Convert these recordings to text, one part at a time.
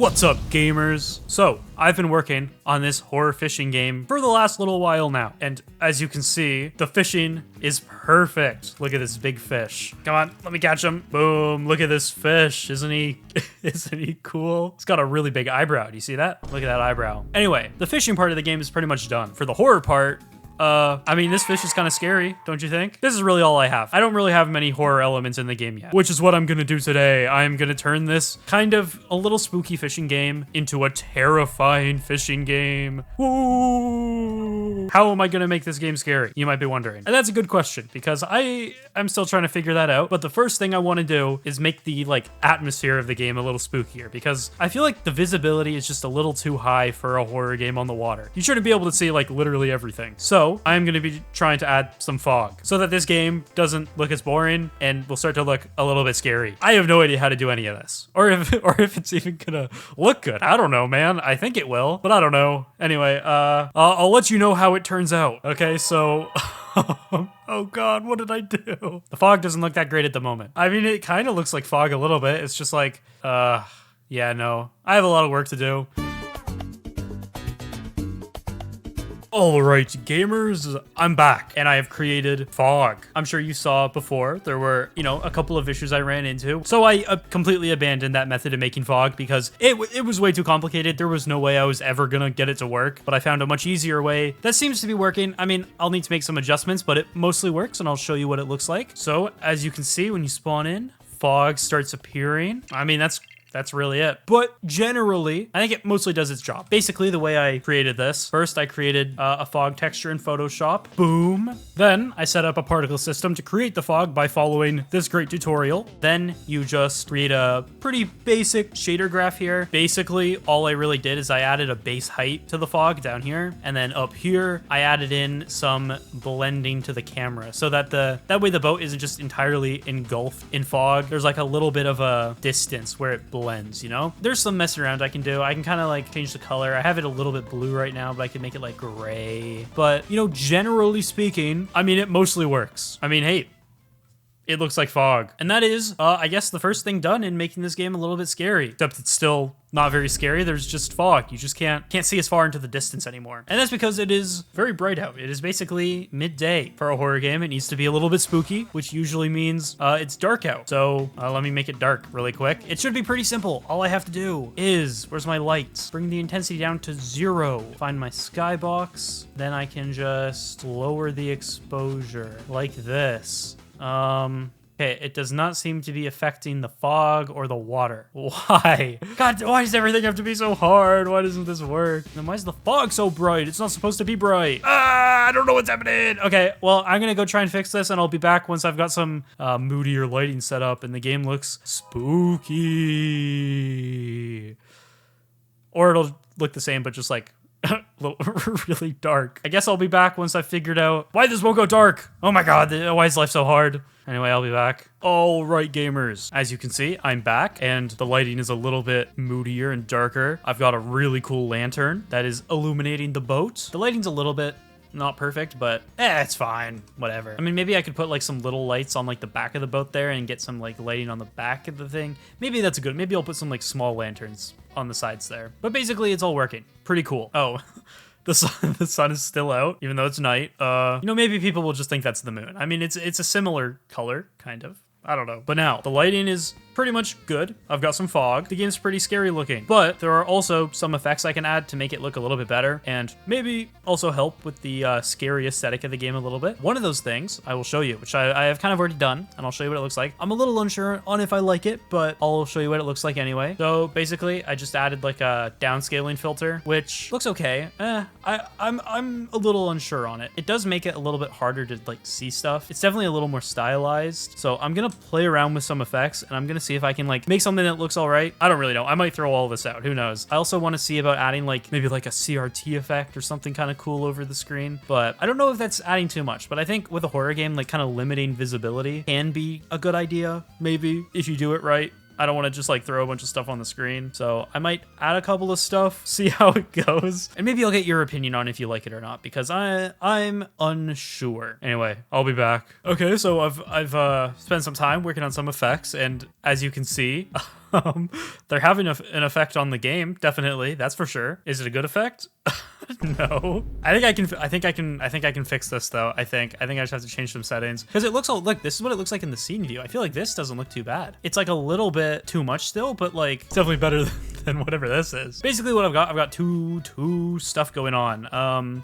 What's up, gamers? So, I've been working on this horror fishing game for the last little while now, and as you can see, the fishing is perfect. Look at this big fish. Come on, let me catch him. Boom, look at this fish. Isn't he cool? It's got a really big eyebrow. Do you see that? Look at that eyebrow. Anyway, the fishing part of the game is pretty much done. For the horror part, I mean, this fish is kind of scary, don't you think? This is really all I have. I don't really have many horror elements in the game yet, which is what I'm gonna do today. I'm gonna turn this kind of a little spooky fishing game into a terrifying fishing game. Woo! How am I gonna make this game scary? You might be wondering. And that's a good question because I'm still trying to figure that out. But the first thing I want to do is make the atmosphere of the game a little spookier because I feel like the visibility is just a little too high for a horror game on the water. You shouldn't be able to see literally everything. So I'm going to be trying to add some fog so that this game doesn't look as boring and will start to look a little bit scary. I have no idea how to do any of this or if it's even gonna look good. I don't know, man. I think it will, but I don't know. Anyway, I'll let you know how it turns out. Okay, so oh god, what did I do? The fog doesn't look that great at the moment. I mean, it kind of looks like fog a little bit. It's just yeah, no. I have a lot of work to do. Alright, gamers, I'm back, and I have created fog. I'm sure you saw before, there were, a couple of issues I ran into. So I completely abandoned that method of making fog because it was way too complicated. There was no way I was ever gonna get it to work, but I found a much easier way that seems to be working. I mean, I'll need to make some adjustments, but it mostly works, and I'll show you what it looks like. So, as you can see, when you spawn in, fog starts appearing. I mean, that's really it. But generally, I think it mostly does its job. Basically, the way I created this, first I created a fog texture in Photoshop. Boom. Then I set up a particle system to create the fog by following this great tutorial. Then you just create a pretty basic shader graph here. Basically, all I really did is I added a base height to the fog down here. And then up here, I added in some blending to the camera so that that way the boat isn't just entirely engulfed in fog. There's a little bit of a distance where it blends, There's some messing around I can do. I can kind of change the color. I have it a little bit blue right now, but I can make it gray. But, generally speaking, I mean, it mostly works. I mean, hey, it looks like fog. And that is, I guess, the first thing done in making this game a little bit scary. Except it's still not very scary. There's just fog. You just can't see as far into the distance anymore. And that's because it is very bright out. It is basically midday for a horror game. It needs to be a little bit spooky, which usually means it's dark out. So let me make it dark really quick. It should be pretty simple. All I have to do is, where's my lights? Bring the intensity down to 0. Find my skybox. Then I can just lower the exposure like this. Okay, it does not seem to be affecting the fog or the water. Why? God, why does everything have to be so hard? Why doesn't this work? And why is the fog so bright? It's not supposed to be bright. I don't know what's happening. Okay, well, I'm gonna go try and fix this, and I'll be back once I've got some moodier lighting set up and the game looks spooky. Or it'll look the same, but just really dark. I guess I'll be back once I've figured out why this won't go dark. Oh my god, why is life so hard? Anyway, I'll be back. All right, gamers. As you can see, I'm back, and the lighting is a little bit moodier and darker. I've got a really cool lantern that is illuminating the boat. The lighting's a little bit not perfect, but it's fine. Whatever. I mean, maybe I could put some little lights on the back of the boat there and get some lighting on the back of the thing. Maybe that's good. Maybe I'll put some small lanterns on the sides there. But basically, it's all working. Pretty cool. Oh. The sun is still out, even though it's night. Maybe people will just think that's the moon. I mean, it's a similar color, kind of. I don't know. But now, the lighting is pretty much good. I've got some fog. The game's pretty scary looking. But there are also some effects I can add to make it look a little bit better and maybe also help with the scary aesthetic of the game a little bit. One of those things I will show you, which I have kind of already done, and I'll show you what it looks like. I'm a little unsure on if I like it, but I'll show you what it looks like anyway. So basically, I just added a downscaling filter, which looks okay. I'm a little unsure on it. It does make it a little bit harder to see stuff. It's definitely a little more stylized. So I'm gonna play around with some effects, and I'm gonna see if I can make something that looks all right. I don't really know. I might throw all this out. Who knows? I also want to see about adding maybe a CRT effect or something kind of cool over the screen, but I don't know if that's adding too much. But I think with a horror game, kind of limiting visibility can be a good idea, maybe, if you do it right. I don't want to just like throw a bunch of stuff on the screen. So I might add a couple of stuff, see how it goes. And maybe I'll get your opinion on if you like it or not, because I'm unsure. Anyway, I'll be back. Okay, so I've spent some time working on some effects, and as you can see, They're having an effect on the game, definitely. That's for sure. Is it a good effect? No. I think I can fix this though. I think I just have to change some settings because it looks look, this is what it looks like in the scene view. I feel like this doesn't look too bad. It's like a little bit too much still, but like it's definitely better than whatever this is. Basically what I've got two stuff going on.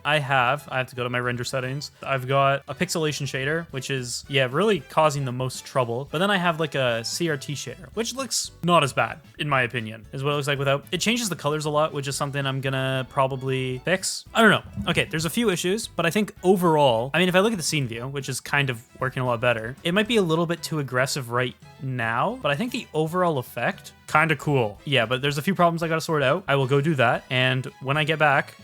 I have to go to my render settings. I've got a pixelation shader, which is, yeah, really causing the most trouble. But then I have like a CRT shader, which looks not as bad, in my opinion, is what it looks like without. It changes the colors a lot, which is something I'm gonna probably fix. I don't know. Okay, there's a few issues, but I think overall, I mean, if I look at the scene view, which is kind of working a lot better, it might be a little bit too aggressive right now, but I think the overall effect, kind of cool. Yeah, but there's a few problems I gotta sort out. I will go do that, and when I get back,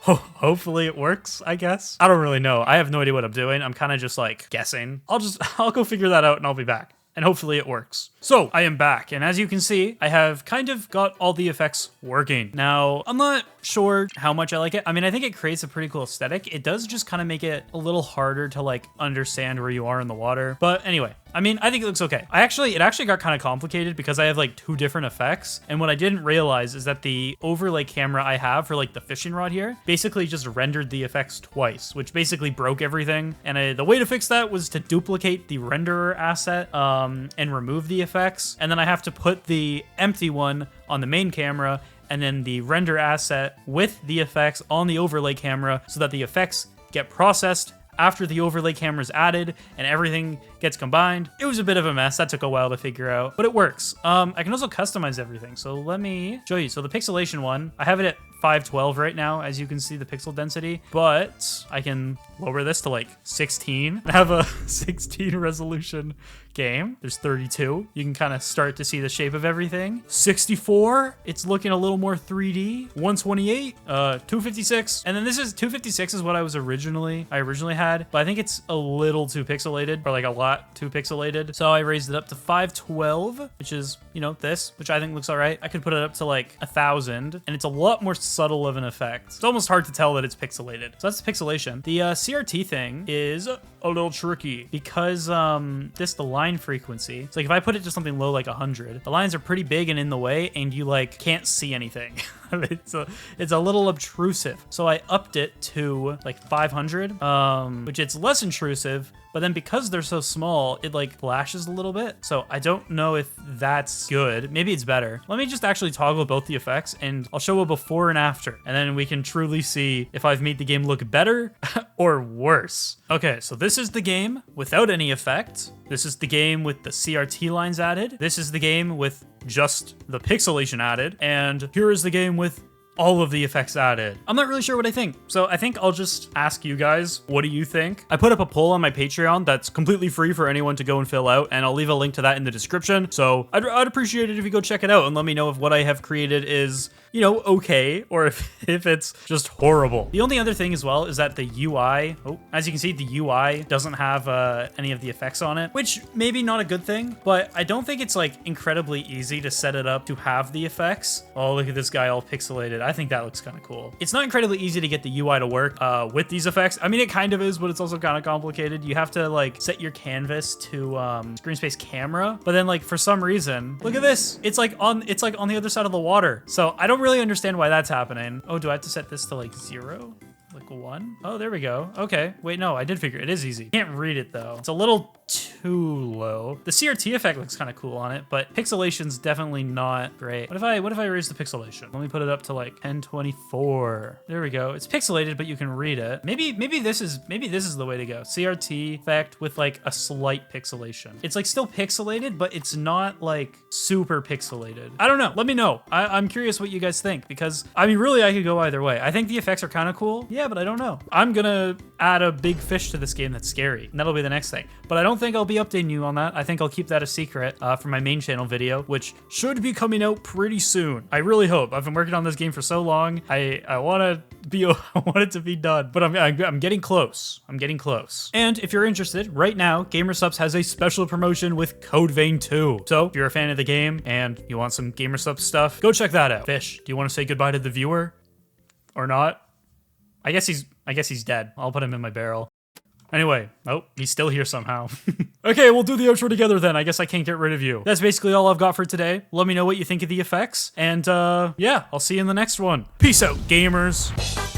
hopefully it works, I guess. I don't really know. I have no idea what I'm doing. I'm kind of just like guessing. I'll go figure that out and I'll be back. And hopefully it works. So I am back, and as you can see, I have kind of got all the effects working. Now, I'm not sure how much I like it. I mean, I think it creates a pretty cool aesthetic. It does just kind of make it a little harder to like understand where you are in the water. But anyway, I mean, I think it looks okay. It actually got kind of complicated because I have like two different effects. And what I didn't realize is that the overlay camera I have for like the fishing rod here basically just rendered the effects twice, which basically broke everything. And the way to fix that was to duplicate the renderer asset and remove the effects. And then I have to put the empty one on the main camera and then the render asset with the effects on the overlay camera so that the effects get processed after the overlay camera is added and everything gets combined. It was a bit of a mess. That took a while to figure out, but it works. I can also customize everything. So let me show you. So the pixelation one, I have it at 512 right now, as you can see the pixel density, but I can lower this to like 16 and have a 16 resolution game. There's 32. You can kind of start to see the shape of everything. 64, it's looking a little more 3D. 128, 256, and then this is 256 is what I originally had, but I think it's a little too pixelated, or like a lot too pixelated. So I raised it up to 512, which is, you know, this, which I think looks all right. I could put it up to like 1,000, and it's a lot more subtle of an effect. It's almost hard to tell that it's pixelated. So that's the pixelation. The CRT thing is a little tricky because the line frequency. So like if I put it to something low like 100, the lines are pretty big and in the way, and you like can't see anything. It's a little obtrusive. So I upped it to like 500, which it's less intrusive. But then because they're so small, it like flashes a little bit. So I don't know if that's good. Maybe it's better. Let me just actually toggle both the effects and I'll show a before and after. And then we can truly see if I've made the game look better or worse. Okay, so this is the game without any effect. This is the game with the CRT lines added. This is the game with just the pixelation added. And here is the game with all of the effects added. I'm not really sure what I think. So I think I'll just ask you guys, what do you think? I put up a poll on my Patreon that's completely free for anyone to go and fill out, and I'll leave a link to that in the description. So I'd appreciate it if you go check it out and let me know if what I have created is, you know, okay, or if it's just horrible. The only other thing as well is that the UI, as you can see, the UI doesn't have any of the effects on it, which maybe not a good thing, but I don't think it's like incredibly easy to set it up to have the effects. Oh, look at this guy all pixelated. I think that looks kind of cool. It's not incredibly easy to get the UI to work with these effects. I mean, it kind of is, but it's also kind of complicated. You have to like set your canvas to screen space camera, but then like for some reason, look at this. It's like on the other side of the water. So I don't really understand why that's happening. Oh, do I have to set this to like 0? Like 1? Oh, there we go. Okay. Wait, no, I did figure it is easy. Can't read it though. It's a little too low. The CRT effect looks kind of cool on it, but pixelation's definitely not great. What if I raise the pixelation? Let me put it up to like 1024. There we go. It's pixelated, but you can read it. Maybe this is the way to go. CRT effect with like a slight pixelation. It's like still pixelated, but it's not like super pixelated. I don't know. Let me know. I'm curious what you guys think, because I mean, really, I could go either way. I think the effects are kind of cool. Yeah, but I don't know. I'm gonna add a big fish to this game that's scary, and that'll be the next thing. But I don't think I'll be updating you on that. I think I'll keep that a secret for my main channel video, which should be coming out pretty soon. I really hope. I've been working on this game for so long. I want it to be done, but I'm getting close. I'm getting close. And if you're interested, right now, GamerSupps has a special promotion with Code Vein 2. So if you're a fan of the game and you want some GamerSupps stuff, go check that out. Fish, do you want to say goodbye to the viewer or not? I guess he's dead. I'll put him in my barrel. Anyway, oh, he's still here somehow. Okay, we'll do the outro together then. I guess I can't get rid of you. That's basically all I've got for today. Let me know what you think of the effects. And yeah, I'll see you in the next one. Peace out, gamers.